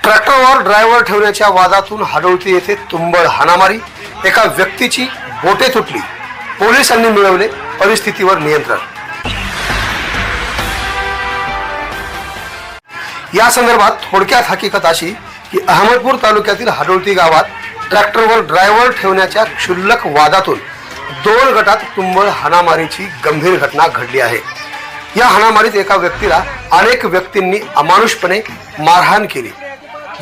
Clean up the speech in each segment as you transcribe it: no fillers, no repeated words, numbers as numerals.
ट्रॅक्टरवर ड्रायव्हर ठेवण्याच्या वादातून हाडोळती येथे तुंबळ हाणामारी, एका व्यक्तीची बोटे तुटली, पोलिसांनी मिळवले परिस्थितीवर नियंत्रण। या संदर्भात थोडक्यात हकीकत अशी की अहमदपूर तालुक्यातील हाडोळती गावात ट्रॅक्टरवर ड्रायव्हर ठेवण्याच्या क्षुल्लक वादातून दोन गटात तुंबळ हाणामारीची गंभीर घटना घडली आहे। या हाणामारीत एका व्यक्तीला अनेक व्यक्तींनी अमानुषपणे मारहाण केली।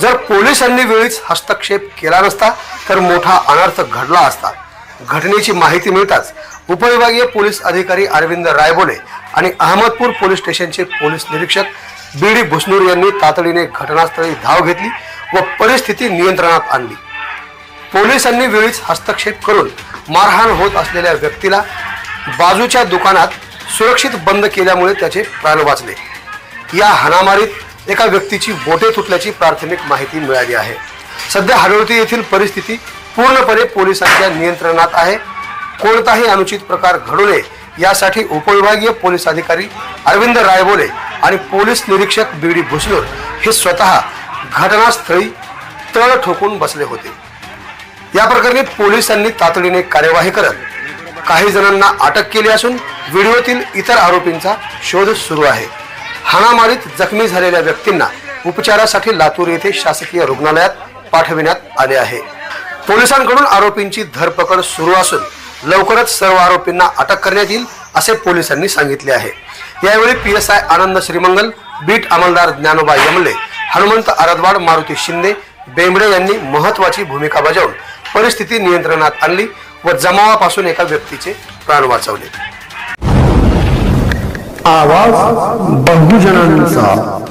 जर पोलिसांनी वेळीच हस्तक्षेप केला नसता तर मोठा अनर्थ घडला असता। घटनेची माहिती मिळताच उपविभागीय पोलीस अधिकारी अरविंद रायबोले आणि अहमदपूर पोलीस स्टेशनचे पोलीस निरीक्षक बीडी भुसनूर यांनी तातडीने घटनास्थळी धाव घेतली व परिस्थिती नियंत्रणात आणली। पोलिसांनी वेळीच हस्तक्षेप करून मारहाण होत असलेल्या व्यक्तीला बाजूच्या दुकानात सुरक्षित बंद केल्यामुळे त्याचे प्राण वाचले। या हाणामारीत एका व्यक्तीची बोटे तुटल्याची प्राथमिक माहिती मिळाली आहे। सध्या हाडोळती येथील परिस्थिती पूर्णपणे पोलिसांच्या नियंत्रणात आहे। कोणताही अनुचित प्रकार घडू नये यासाठी उपविभागीय पोलीस अधिकारी अरविंद रायबोले आणि पोलीस निरीक्षक बीडी भुसनूर हे स्वतः घटनास्थळी तळ ठोकून बसले होते। या प्रकरणी पोलिसांनी तातडीने कार्यवाही करत काही जणांना अटक केली असून व्हिडिओतील इतर आरोपींचा शोध सुरू आहे। हाणामारीत जखमी झालेल्या व्यक्तींना उपचारासाठी लातूर येथे शासकीय रुग्णालयात पाठविण्यात आले आहे। पोलिसांकडून आरोपींची धरपकड सुरू असून लवकरच सर्व आरोपींना अटक करण्यात येईल असे पोलिसांनी सांगितले आहे। यावेळी PSI आनंद श्रीमंगल, बीट अंमलदार ज्ञानोबा यमले, हनुमंत आरदवाड, मारुती शिंदे, बेंबडे यांनी महत्त्वाची भूमिका बजावून परिस्थिती नियंत्रणात आणली व जमावापासून एका व्यक्तीचे प्राण वाचवले। आवाज बहुजनांचा।